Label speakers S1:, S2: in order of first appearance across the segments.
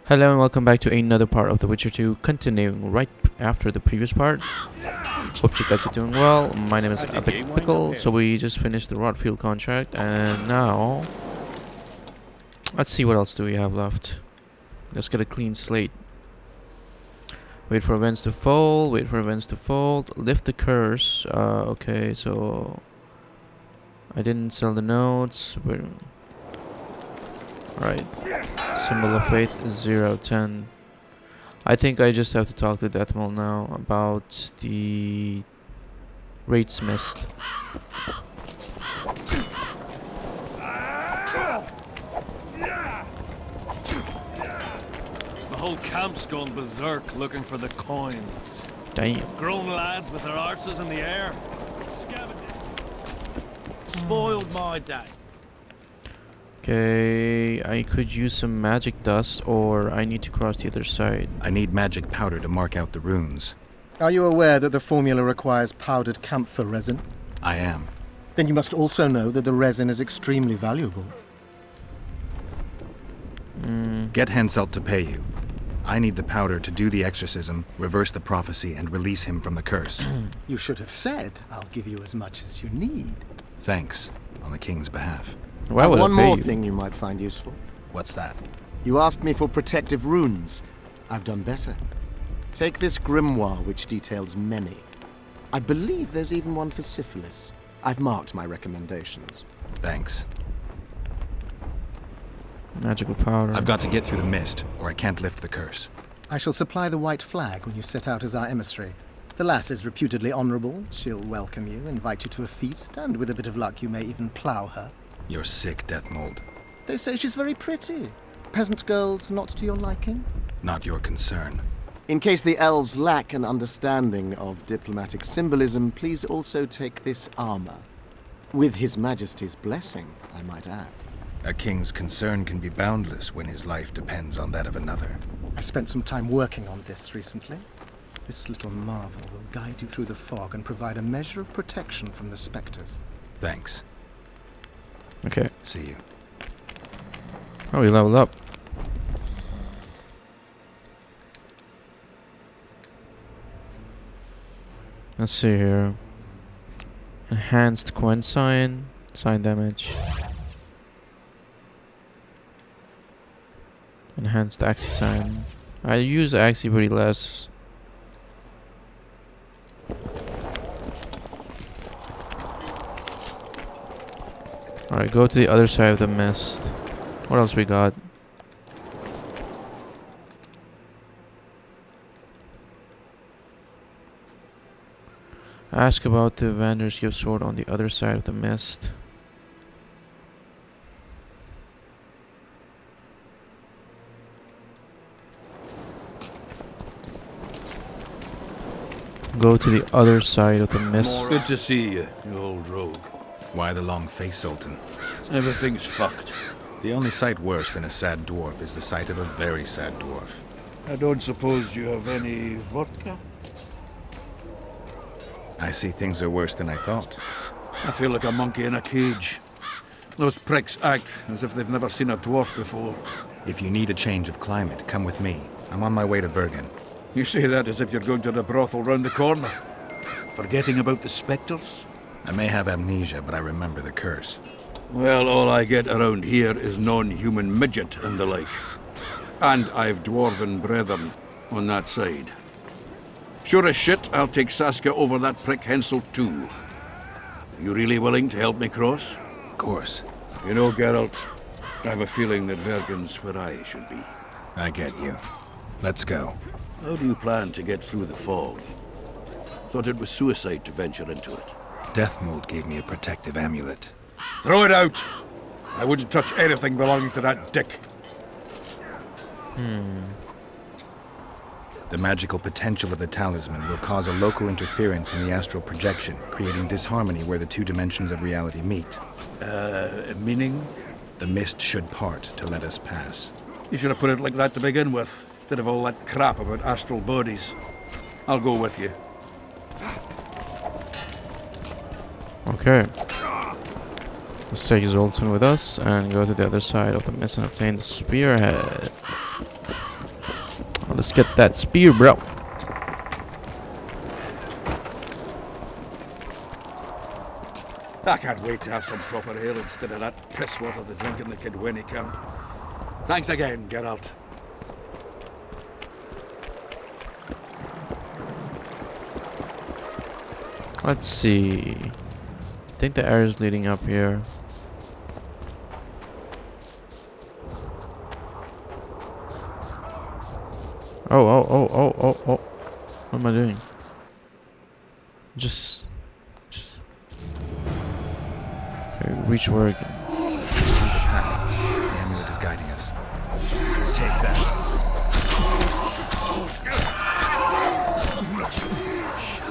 S1: Hello and welcome back to another part of The Witcher 2, continuing right after the previous part. Hope you guys are doing well. My name is Epic Pickle, so we just finished the Rodfield contract, and now let's see what else do we have left. Let's get a clean slate. Wait for events to fold, lift the curse. Okay, so I didn't sell the notes. Alright. Symbol of Faith is 010. I think I just have to talk to Deathmole now about the rates missed.
S2: The whole camp's gone berserk looking for the coins.
S1: Damn.
S2: Grown lads with their arses in the air. Spoiled my day.
S1: Okay, I could use some magic dust, or I need to cross the other side.
S3: I need magic powder to mark out the runes.
S4: Are you aware that the formula requires powdered camphor resin?
S3: I am.
S4: Then you must also know that the resin is extremely valuable.
S3: Get Henselt to pay you. I need the powder to do the exorcism, reverse the prophecy, and release him from the curse.
S4: You should have said, I'll give you as much as you need.
S3: Thanks, on the king's behalf.
S1: Why would I
S4: One
S1: pay
S4: more
S1: you?
S4: thing you might find useful.
S3: What's that?
S4: You asked me for protective runes. I've done better. Take this grimoire, which details many. I believe there's even one for syphilis. I've marked my recommendations.
S3: Thanks.
S1: Magical powder.
S3: I've got to get through the mist, or I can't lift the curse.
S4: I shall supply the white flag when you set out as our emissary. The lass is reputedly honourable. She'll welcome you, invite you to a feast, and with a bit of luck you may even plough her.
S3: You're sick, Death Mold.
S4: They say she's very pretty. Peasant girls not to your liking?
S3: Not your concern.
S4: In case the elves lack an understanding of diplomatic symbolism, please also take this armor. With His Majesty's blessing, I might add.
S3: A king's concern can be boundless when his life depends on that of another.
S4: I spent some time working on this recently. This little marvel will guide you through the fog and provide a measure of protection from the spectres.
S3: Thanks.
S1: Okay.
S3: See you.
S1: Oh, we leveled up. Let's see here. Enhanced Quen sign damage. Enhanced Axie sign. I use Axie pretty less. Alright, go to the other side of the mist. What else we got? Ask about the Vander's gift sword on the other side of the mist. Go to the other side of the mist.
S2: Good to see you, you old rogue.
S3: Why the long face, Sultan?
S2: Everything's fucked.
S3: The only sight worse than a sad dwarf is the sight of a very sad dwarf.
S2: I don't suppose you have any vodka?
S3: I see things are worse than I thought.
S2: I feel like a monkey in a cage. Those pricks act as if they've never seen a dwarf before.
S3: If you need a change of climate, come with me. I'm on my way to Vergan.
S2: You say that as if you're going to the brothel round the corner. Forgetting about the spectres?
S3: I may have amnesia, but I remember the curse.
S2: Well, all I get around here is non-human midget and the like. And I've dwarven brethren on that side. Sure as shit, I'll take Saskia over that prick Hensel too. You really willing to help me cross?
S3: Of course.
S2: You know, Geralt, I have a feeling that Vergan's where I should be.
S3: I get you. Let's go.
S2: How do you plan to get through the fog? Thought it was suicide to venture into it.
S3: Death Mold gave me a protective amulet.
S2: Throw it out! I wouldn't touch anything belonging to that dick.
S3: The magical potential of the talisman will cause a local interference in the astral projection, creating disharmony where the two dimensions of reality meet.
S2: Meaning?
S3: The mist should part to let us pass.
S2: You should have put it like that to begin with, instead of all that crap about astral bodies. I'll go with you.
S1: Okay. Let's take Zoltan with us and go to the other side of the mist and obtain the spearhead. Let's get that spear, bro.
S2: I can't wait to have some proper ale instead of that piss water they drink in the Kidwinnie camp. Thanks again, Geralt.
S1: Let's see. I think the air is leading up here. Oh. What am I doing? Just okay, reach work.
S3: See the path. The amulet is guiding us. Take that.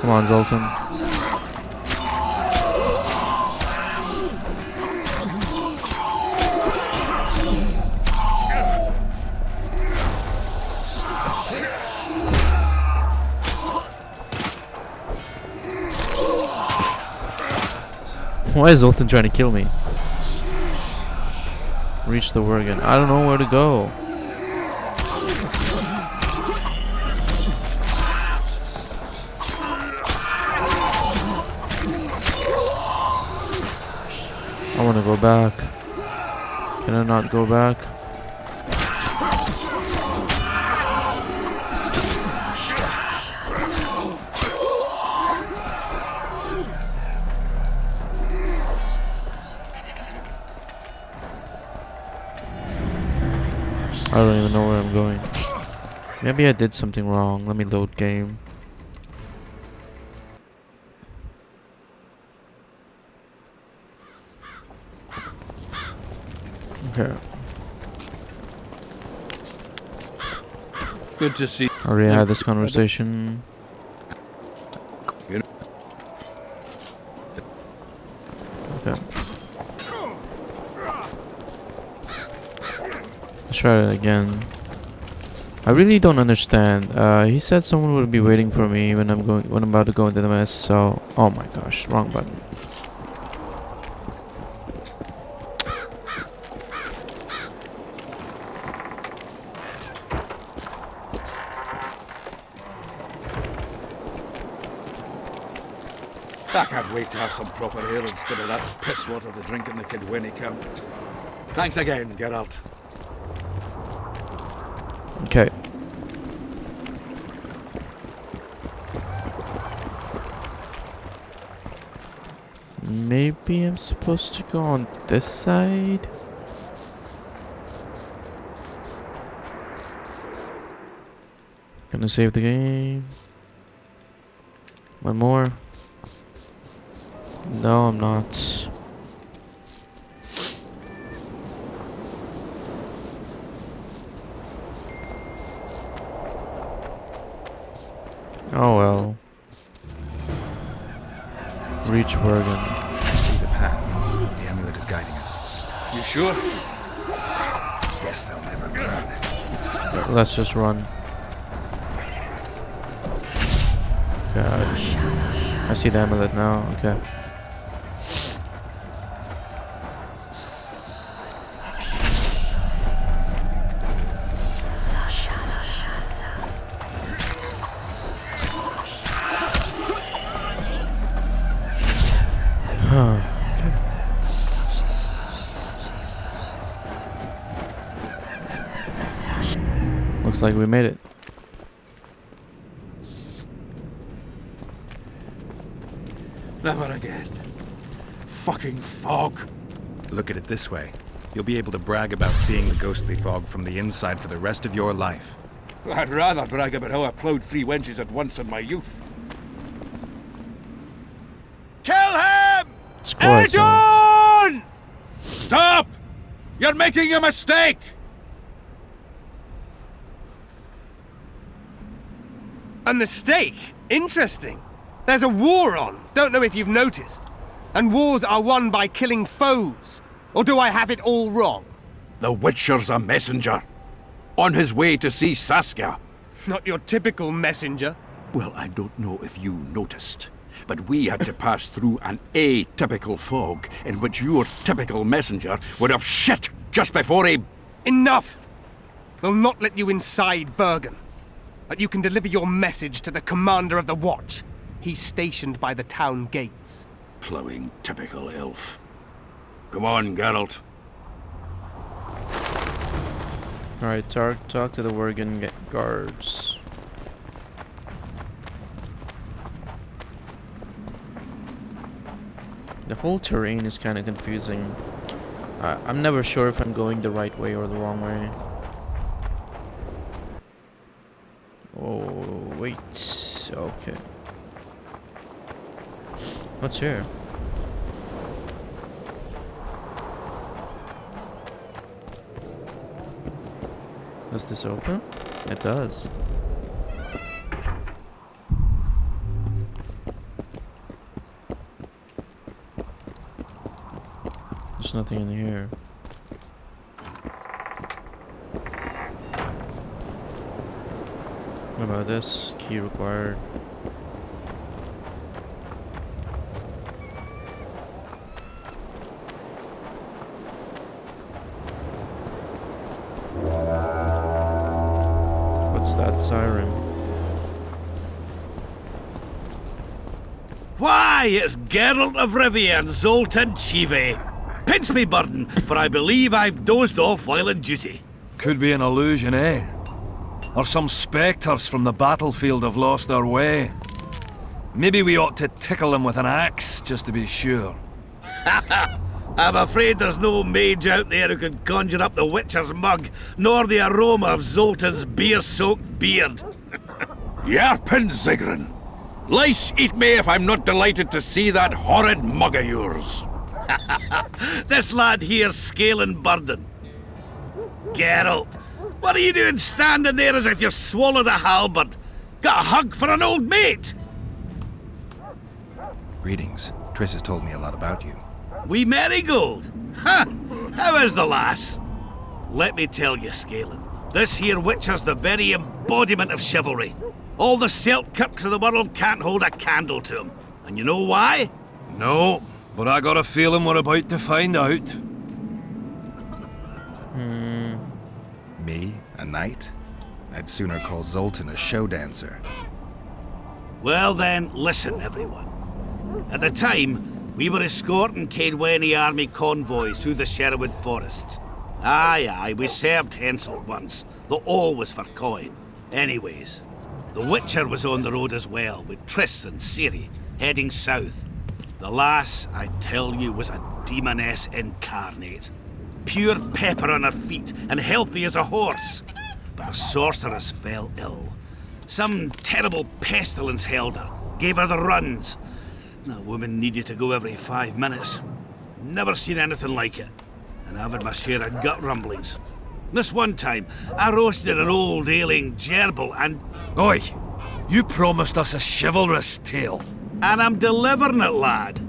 S1: Come on, Zoltan. Why is Zoltan trying to kill me? Reach the Vergan. I don't know where to go. I want to go back. Can I not go back? I don't even know where I'm going. Maybe I did something wrong. Let me load game. Okay.
S2: Good to see.
S1: I already had this conversation. Okay. Let's try it again. I really don't understand. He said someone would be waiting for me when I'm about to go into the mess. So, oh my gosh, wrong button.
S2: I can't wait to have some proper ale instead of that piss water they drink in the Kidwinnie camp. Thanks again, Geralt.
S1: Okay. Maybe I'm supposed to go on this side? Gonna save the game. One more. No, I'm not. Oh well. Reach Vergan.
S3: See the path. The amulet is guiding us.
S2: You sure?
S3: Guess they'll never learn.
S1: Let's just run. God. I see the amulet now. Okay. Looks like we made it.
S2: Never again. Fucking fog.
S3: Look at it this way. You'll be able to brag about seeing the ghostly fog from the inside for the rest of your life.
S2: I'd rather brag about how I ploughed 3 wenches at once in my youth. Kill him!
S1: Score, son.
S2: Adon! Stop! You're making a mistake!
S5: A mistake? Interesting. There's a war on. Don't know if you've noticed. And wars are won by killing foes. Or do I have it all wrong?
S2: The Witcher's a messenger. On his way to see Saskia.
S5: Not your typical messenger.
S2: Well, I don't know if you noticed, but we had to pass through an atypical fog in which your typical messenger would have shit just before he...
S5: Enough! We'll not let you inside Vergan. but you can deliver your message to the commander of the watch. He's stationed by the town gates.
S2: Ploughing typical elf. Come on, Geralt.
S1: Alright, talk to the Vergan guards. The whole terrain is kind of confusing. I'm never sure if I'm going the right way or the wrong way. Oh, wait. Okay. What's here? Does this open? It does. There's nothing in here. What about this? Key required. What's that siren?
S2: Why, it's Geralt of Rivia and Zoltan Chive. Pinch me, Burden, for I believe I've dozed off while on duty.
S6: Could be an illusion, eh? Or some spectres from the battlefield have lost their way. Maybe we ought to tickle them with an axe, just to be sure.
S2: I'm afraid there's no mage out there who can conjure up the Witcher's mug, nor the aroma of Zoltan's beer-soaked beard. Yarpin Zigrin! Lice eat me if I'm not delighted to see that horrid mug of yours. This lad here's scaling Burden. Geralt, what are you doing standing there as if you've swallowed a halberd? Got a hug for an old mate?
S3: Greetings. Triss has told me a lot about you.
S2: Wee Marigold? Ha! How is the lass? Let me tell you, Scalen, this here Witcher's the very embodiment of chivalry. All the Selkirks of the world can't hold a candle to him. And you know why?
S6: No, but I got a feeling we're about to find out.
S3: Me? A knight? I'd sooner call Zoltan a show dancer.
S2: Well then, listen everyone. At the time, we were escorting Caedwene army convoys through the Sherwood forests. Aye, we served Henselt once, though all was for coin. Anyways, the Witcher was on the road as well, with Triss and Ciri, heading south. The lass, I tell you, was a demoness incarnate. Pure pepper on her feet, and healthy as a horse. But a sorceress fell ill. Some terrible pestilence held her, gave her the runs. The woman needed to go every 5 minutes. Never seen anything like it. And I've had my share of gut rumblings. This one time, I roasted an old ailing gerbil and...
S6: Oi! You promised us a chivalrous tale.
S2: And I'm delivering it, lad.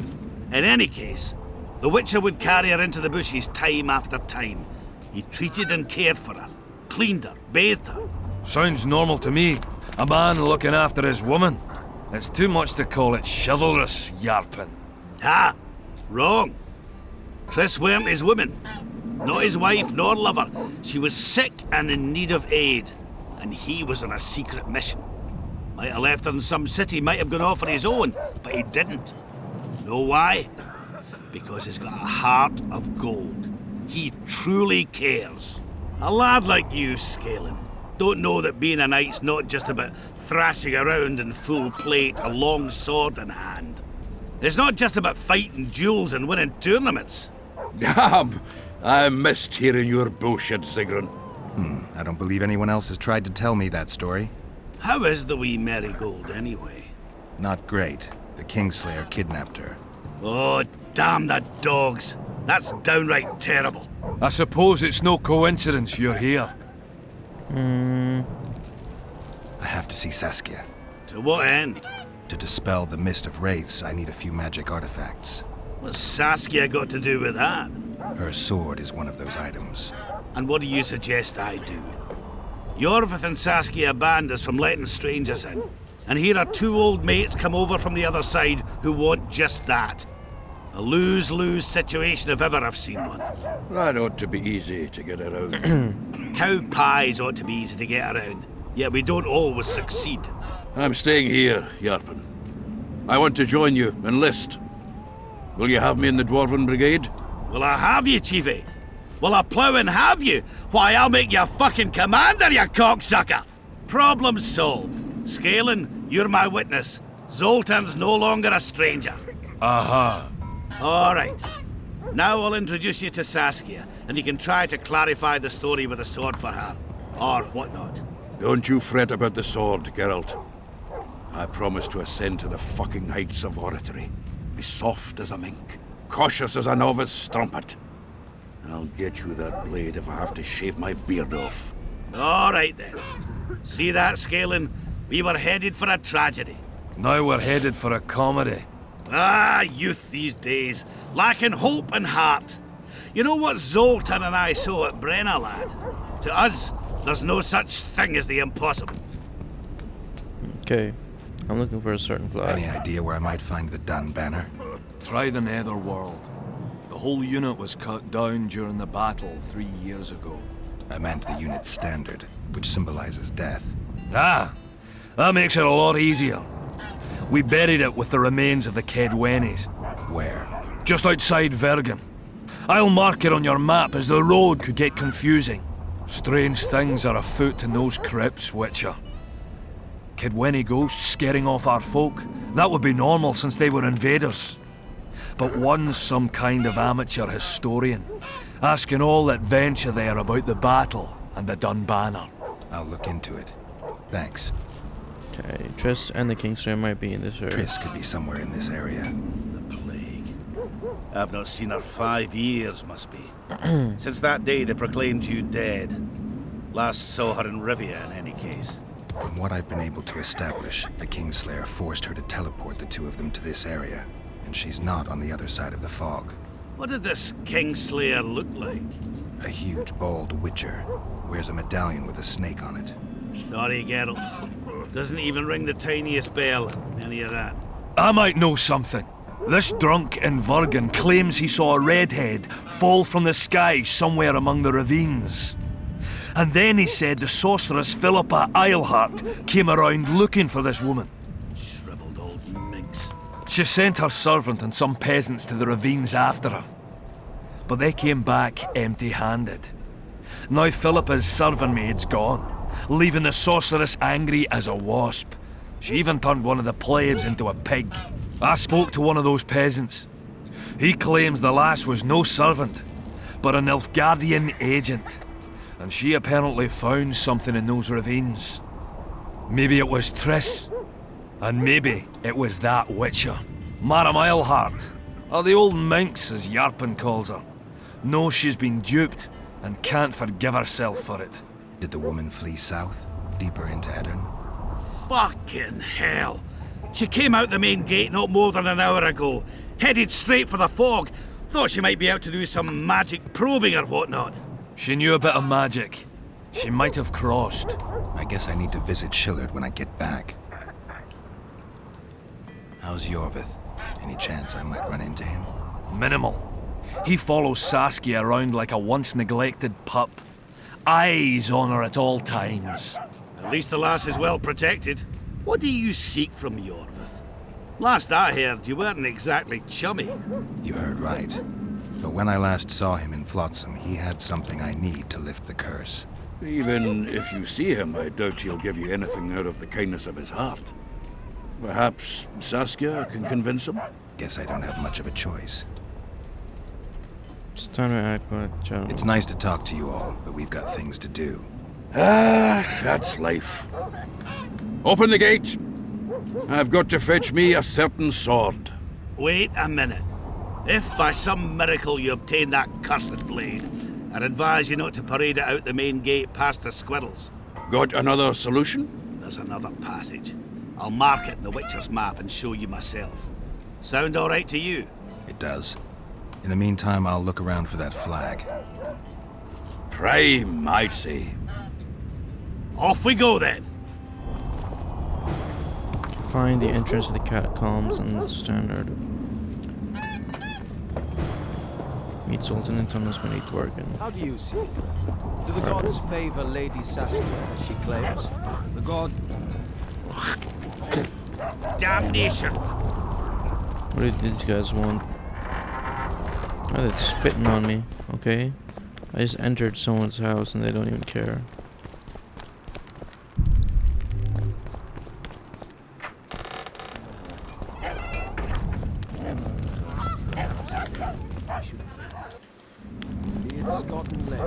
S2: In any case, the Witcher would carry her into the bushes time after time. He treated and cared for her, cleaned her, bathed her.
S6: Sounds normal to me. A man looking after his woman. It's too much to call it chivalrous, Yarpin.
S2: Ah, wrong. Triss weren't his woman. Not his wife nor lover. She was sick and in need of aid. And he was on a secret mission. Might have left her in some city, might have gone off on his own, but he didn't. Know why? Because he's got a heart of gold. He truly cares. A lad like you, Scalen, don't know that being a knight's not just about thrashing around in full plate, a long sword in hand. It's not just about fighting duels and winning tournaments.
S7: Damn! I missed hearing your bullshit, Zigrin.
S3: I don't believe anyone else has tried to tell me that story.
S2: How is the wee Marigold, anyway?
S3: Not great. The Kingslayer kidnapped her.
S2: Oh, damn the dogs. That's downright terrible.
S6: I suppose it's no coincidence you're here.
S3: I have to see Saskia.
S2: To what end?
S3: To dispel the mist of wraiths, I need a few magic artifacts.
S2: What's Saskia got to do with that?
S3: Her sword is one of those items.
S2: And what do you suggest I do? Yorvith and Saskia banned us from letting strangers in. And here are two old mates come over from the other side who want just that. A lose-lose situation if ever I've seen one.
S7: That ought to be easy to get around.
S2: Cow pies ought to be easy to get around.
S8: yet we don't always succeed.
S2: I'm staying here, Yarpen. I want to join you, enlist. Will you have me in the Dwarven Brigade?
S8: Will I have you, Chiefy? Will I plough and have you? Why, I'll make you fucking commander, you cocksucker! Problem solved. Scalen, you're my witness. Zoltan's no longer a stranger.
S6: Aha.
S8: All right. Now I'll introduce you to Saskia, and you can try to clarify the story with a sword for her. Or whatnot.
S2: Don't you fret about the sword, Geralt. I promise to ascend to the fucking heights of oratory. Be soft as a mink, cautious as a novice strumpet. I'll get you that blade if I have to shave my beard off.
S8: All right then. See that, Scalen? We were headed for a tragedy.
S6: Now we're headed for a comedy.
S8: Ah, youth these days, lacking hope and heart. You know what Zoltan and I saw at Brenna, lad? To us, there's no such thing as the impossible.
S1: Okay. I'm looking for a certain flag.
S3: Any idea where I might find the Dun banner?
S6: Try the Netherworld. The whole unit was cut down during the battle 3 years ago.
S3: I meant the unit's standard, which symbolizes death.
S6: Ah, that makes it a lot easier. We buried it with the remains of the Kedwenis,
S3: Where?
S6: just outside Vergan. I'll mark it on your map as the road could get confusing. Strange things are afoot in those crypts, Witcher. Kedweni ghosts scaring off our folk. That would be normal since they were invaders. But one's some kind of amateur historian, asking all that venture there about the battle and the Dun banner.
S3: I'll look into it. Thanks.
S1: Okay, Triss and the Kingslayer might be in this area.
S3: Triss could be somewhere in this area.
S8: The plague. I've not seen her 5 years, must be. Since that day they proclaimed you dead. Last saw her in Rivia, in any case.
S3: From what I've been able to establish, the Kingslayer forced her to teleport the two of them to this area, and she's not on the other side of the fog.
S8: What did this Kingslayer look like?
S3: A huge, bald witcher. Wears a medallion with a snake on it.
S8: Sorry, Geralt. Doesn't even ring the tiniest bell, any of that.
S6: I might know something. This drunk in Vergan claims he saw a redhead fall from the sky somewhere among the ravines. And then he said the sorceress Philippa Eilhart came around looking for this woman.
S8: Shriveled old minx.
S6: She sent her servant and some peasants to the ravines after her. But they came back empty-handed. Now Philippa's servant maid's gone, leaving the sorceress angry as a wasp. She even turned one of the plebs into a pig. I spoke to one of those peasants. He claims the lass was no servant, but an Nilfgaardian agent. And she apparently found something in those ravines. Maybe it was Triss. And maybe it was that witcher. Madame Eilhart, or the old minx as Yarpen calls her, knows she's been duped and can't forgive herself for it.
S3: Did the woman flee south, deeper into Edirn?
S8: Fucking hell. She came out the main gate not more than an hour ago, headed straight for the fog. Thought she might be out to do some magic probing or whatnot.
S6: She knew a bit of magic. She might have crossed.
S3: I guess I need to visit Shillard when I get back. How's Yorvith? Any chance I might run into him?
S6: Minimal. He follows Saskia around like a once-neglected pup. Eyes on her at all times.
S8: At least the lass is well protected. What do you seek from Yorvith? Last I heard, you weren't exactly chummy.
S3: You heard right. But when I last saw him in Flotsam, he had something I need to lift the curse.
S2: Even if you see him, I doubt he'll give you anything out of the kindness of his heart. Perhaps Saskia can convince him?
S3: Guess I don't have much of a choice.
S1: It's time to act like Joe.
S3: It's nice to talk to you all, but we've got things to do.
S2: Ah, that's life. Open the gate. I've got to fetch me a certain sword.
S8: Wait a minute. If by some miracle you obtain that cursed blade, I'd advise you not to parade it out the main gate past the squirrels.
S2: Got another solution?
S8: There's another passage. I'll mark it in the Witcher's map and show you myself. Sound all right to you?
S3: It does. In the meantime, I'll look around for that flag.
S2: Prime, I'd say.
S8: Off we go then.
S1: Find the entrance to the catacombs and standard. Meet Sultan and Thomas when he's working.
S9: How do you see it? Do the gods favor Lady Saskia as she claims?
S8: The god. Damnation!
S1: What do these guys want? Oh, they're spitting on me. Okay. I just entered someone's house and they don't even care.
S4: It's gotten late.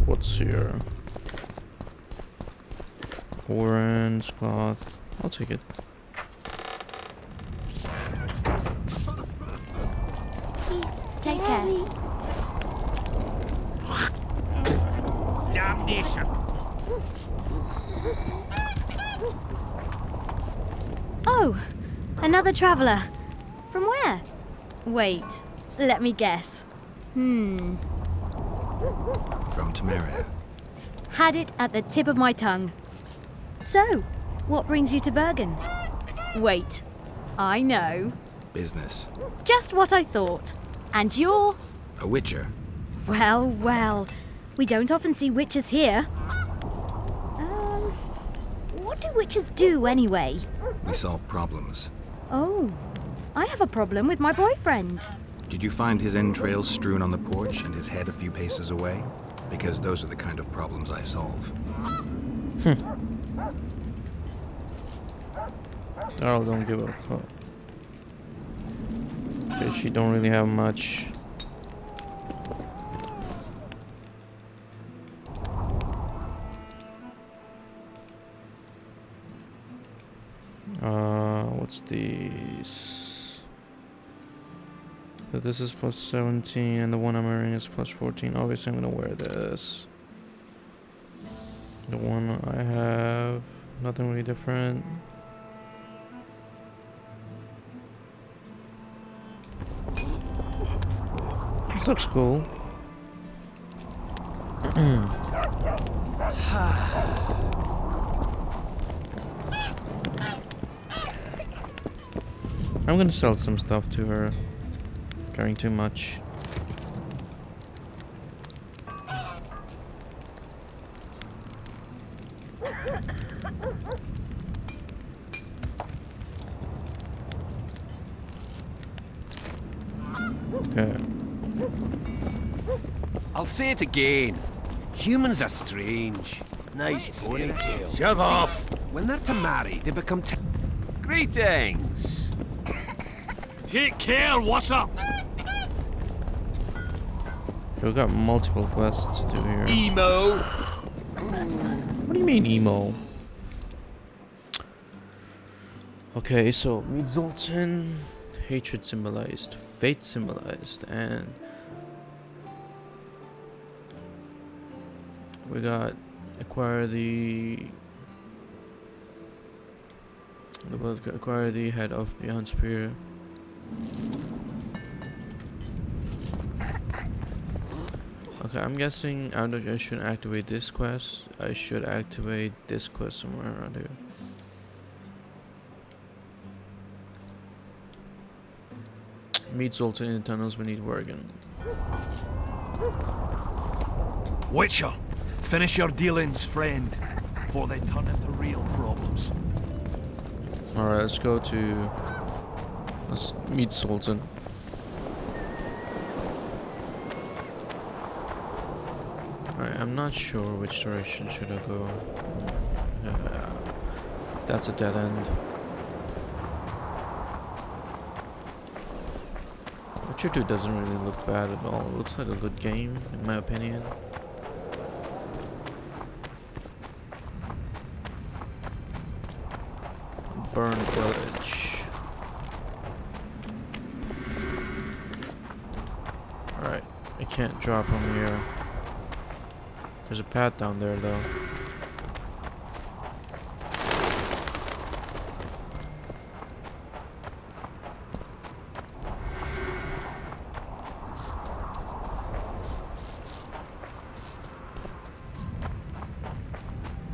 S1: What's here? Orange cloth. I'll take it.
S9: Take care.
S8: Damnation!
S9: Oh, another traveller. From where? Wait, let me guess.
S3: From Temeria.
S9: Had it at the tip of my tongue. So, what brings you to Vergan? Wait, I know.
S3: Business.
S9: Just what I thought. And you're...
S3: A witcher.
S9: Well, well. We don't often see witches here. What do witches do anyway?
S3: We solve problems.
S9: Oh, I have a problem with my boyfriend.
S3: Did you find his entrails strewn on the porch and his head a few paces away? Because those are the kind of problems I solve.
S1: Darl don't give a fuck. Okay, she don't really have much. What's these? So this is plus 17 and the one I'm wearing is plus 14. Obviously I'm gonna wear this. The one I have, nothing really different. This looks cool. I'm gonna sell some stuff to her. Carrying too much. Okay.
S10: I'll say it again. Humans are strange.
S4: Nice ponytail.
S8: Shove off!
S10: When they're to marry, they become Greetings.
S8: Take care, what's up?
S1: Okay, we got multiple quests to do here.
S8: Emo!
S1: What do you mean, emo? Okay, so meet Zoltan. Hatred symbolized, fate symbolized, and we got acquire the head of Beyond Spear. Okay, I'm guessing I shouldn't activate this quest. I should activate this quest somewhere around here. Meet Zoltan in the tunnels beneath Vergan.
S6: Witcher, finish your dealings, friend, before they turn into real problems.
S1: Alright, let's meet Zoltan. Alright, I'm not sure which direction should I go. That's a dead end. Witcher 2 doesn't really look bad at all. It looks like a good game, in my opinion. Burned Village. Alright, I can't drop from here. There's a path down there though.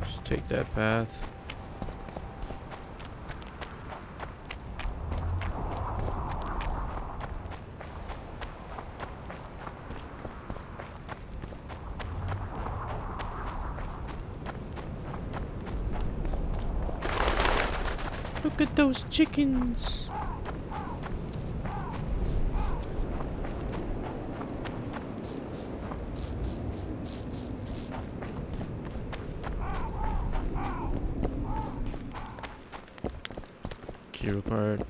S1: Just take that path. Look at those chickens. Key required.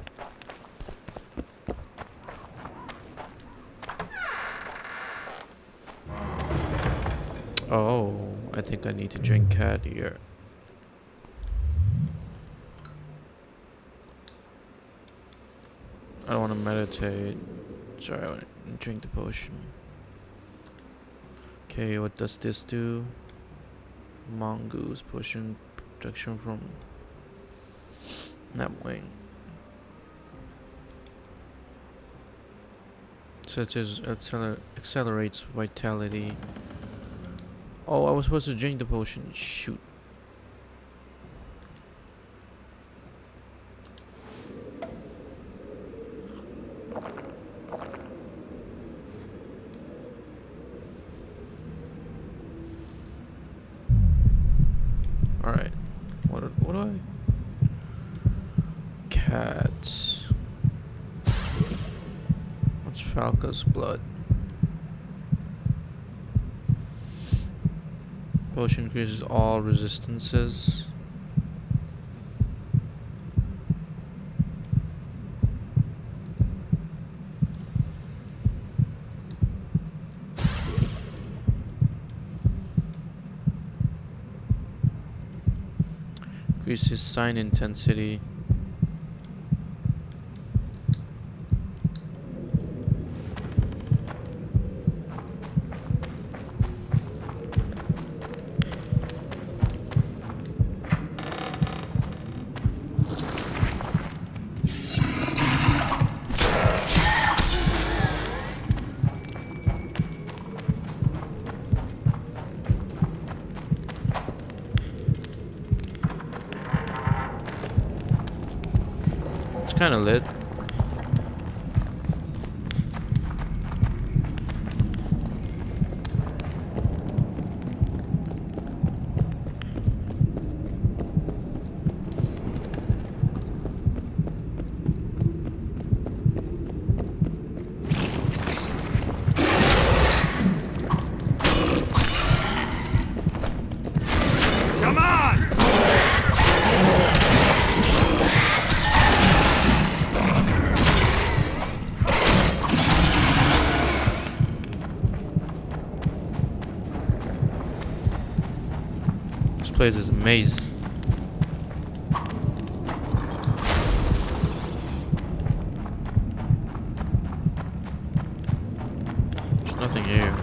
S1: Oh, I think I need to drink cat here. I don't want to meditate. Sorry, I want to drink the potion. Okay, what does this do? Mongoose potion protection from that wing. So it says accelerates vitality. Oh, I was supposed to drink the potion. Shoot. Alright. What do I... Cats. What's Falca's blood? Potion increases all resistances. Increases sign intensity. Kind of lit.
S6: Come on!
S1: This place is a maze. There's nothing here.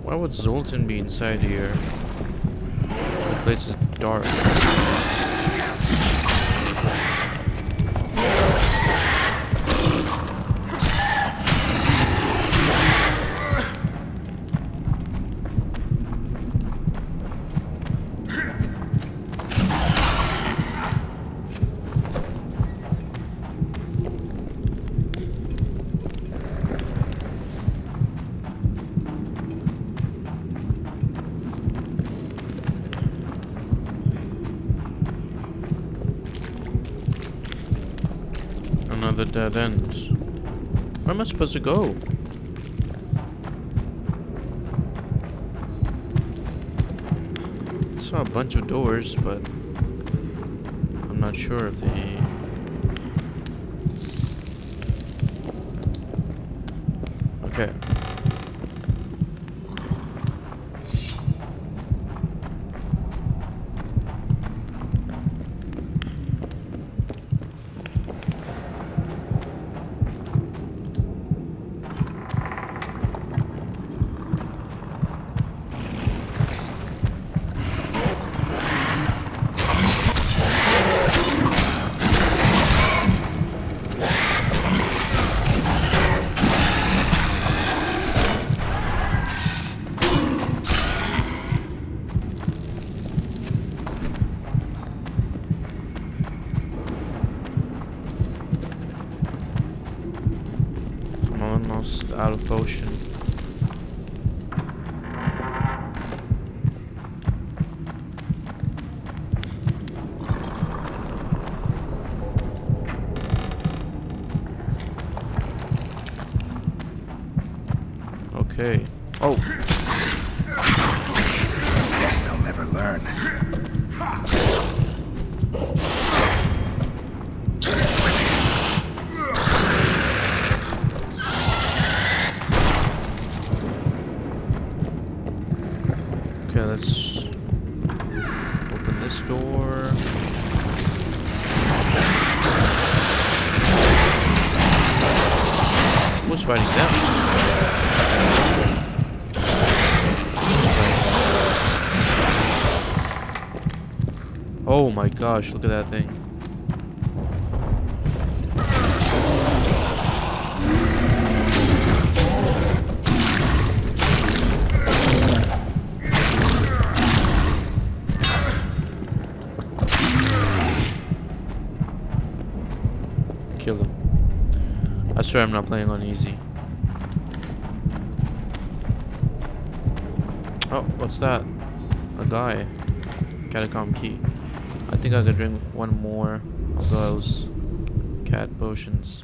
S1: Why would Zoltan be inside here? The place is dark. Another dead end. Where am I supposed to go? I saw a bunch of doors, but I'm not sure if they... Okay. almost out of potion. Okay. Oh.
S3: Guess they'll never learn.
S1: Okay, let's open this door. Who's fighting them? Oh my gosh, look at that thing. Kill him. I swear I'm not playing on easy. Oh, what's that? A guy. Catacomb key. I think I could drink one more of those cat potions.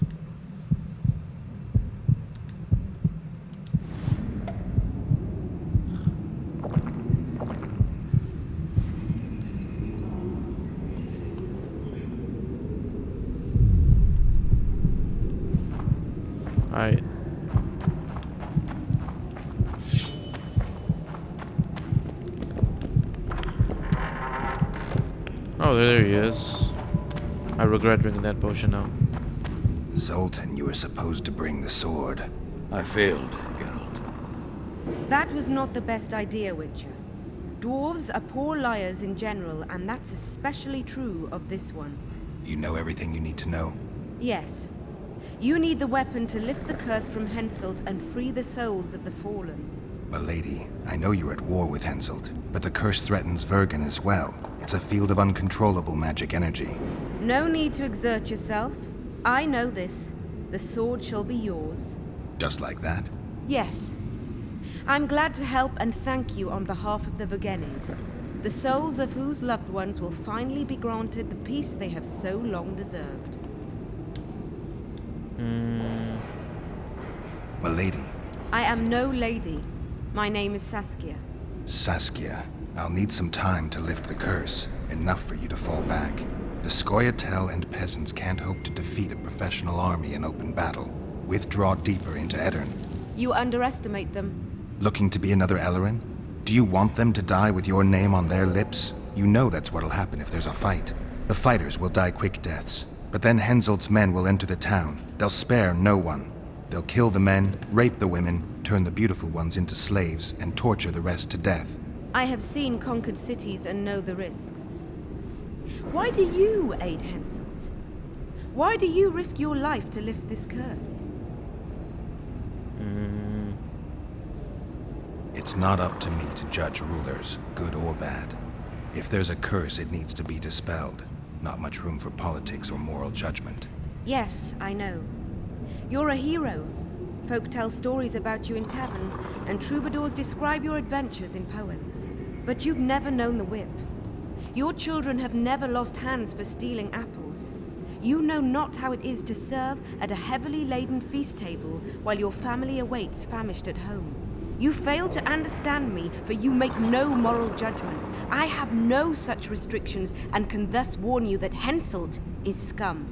S1: Alright. Oh, there he is. I regret drinking that potion now.
S3: Zoltan, you were supposed to bring the sword.
S2: I failed, Geralt.
S11: That was not the best idea, Witcher. Dwarves are poor liars in general, and that's especially true of this one.
S3: You know everything you need to know?
S11: Yes. You need the weapon to lift the curse from Henselt and free the souls of the fallen.
S3: Milady, I know you're at war with Henselt, but the curse threatens Vergan as well. It's a field of uncontrollable magic energy.
S11: No need to exert yourself. I know this. The sword shall be yours.
S3: Just like that?
S11: Yes. I'm glad to help and thank you on behalf of the Vergenes, the souls of whose loved ones will finally be granted the peace they have so long deserved.
S3: Milady.
S11: I am no lady. My name is Saskia.
S3: Saskia, I'll need some time to lift the curse. Enough for you to fall back. The Scoia'tael and peasants can't hope to defeat a professional army in open battle. Withdraw deeper into Edirn.
S11: You underestimate them.
S3: Looking to be another Ellerin? Do you want them to die with your name on their lips? You know that's what'll happen if there's a fight. The fighters will die quick deaths. But then Henselt's men will enter the town. They'll spare no one. They'll kill the men, rape the women, turn the beautiful ones into slaves, and torture the rest to death.
S11: I have seen conquered cities and know the risks. Why do you aid Henselt? Why do you risk your life to lift this curse?
S3: It's not up to me to judge rulers, good or bad. If there's a curse, it needs to be dispelled. Not much room for politics or moral judgment.
S11: Yes, I know. You're a hero. Folk tell stories about you in taverns, and troubadours describe your adventures in poems. But you've never known the whip. Your children have never lost hands for stealing apples. You know not how it is to serve at a heavily laden feast table while your family awaits famished at home. You fail to understand me, for you make no moral judgments. I have no such restrictions, and can thus warn you that Henselt is scum.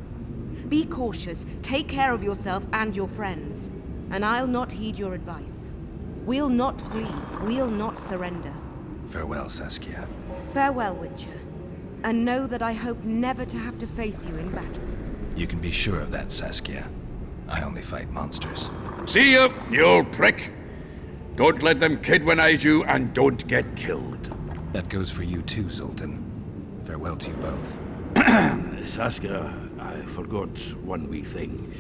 S11: Be cautious, take care of yourself and your friends, and I'll not heed your advice. We'll not flee, we'll not surrender.
S3: Farewell, Saskia.
S11: Farewell, Witcher, and know that I hope never to have to face you in battle.
S3: You can be sure of that, Saskia. I only fight monsters.
S2: See ya, you old prick! Don't let them kidwinize you, and don't get killed.
S3: That goes for you too, Zoltan. Farewell to you both.
S2: Saskia, I forgot one wee thing.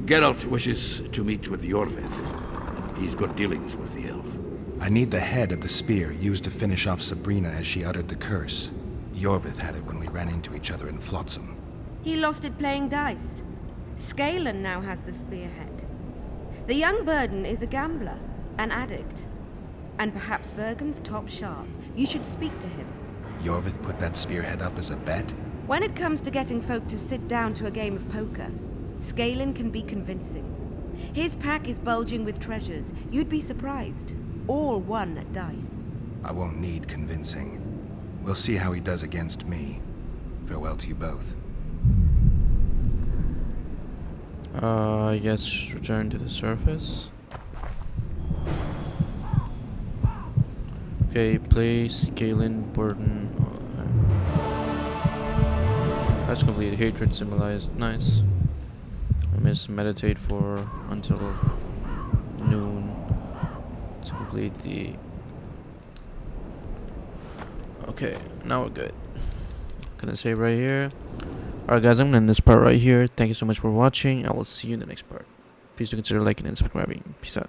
S2: Geralt wishes to meet with Yorvith. He's got dealings with the elf.
S3: I need the head of the spear used to finish off Sabrina as she uttered the curse. Yorvith had it when we ran into each other in Flotsam.
S11: He lost it playing dice. Scanlan now has the spearhead. The young burden is a gambler, an addict, and perhaps Vergan's top sharp. You should speak to him.
S3: Yorvith put that spearhead up as a bet?
S11: When it comes to getting folk to sit down to a game of poker, Scalen can be convincing. His pack is bulging with treasures. You'd be surprised. All won at dice.
S3: I won't need convincing. We'll see how he does against me. Farewell to you both.
S1: I guess return to the surface. Okay, place Galen Burden. That's complete. Hatred symbolized. Nice. I miss meditate for until noon to complete the. Okay, now we're good. Gonna save right here. Alright guys, I'm gonna end this part right here. Thank you so much for watching. I will see you in the next part. Please do consider liking and subscribing. Peace out.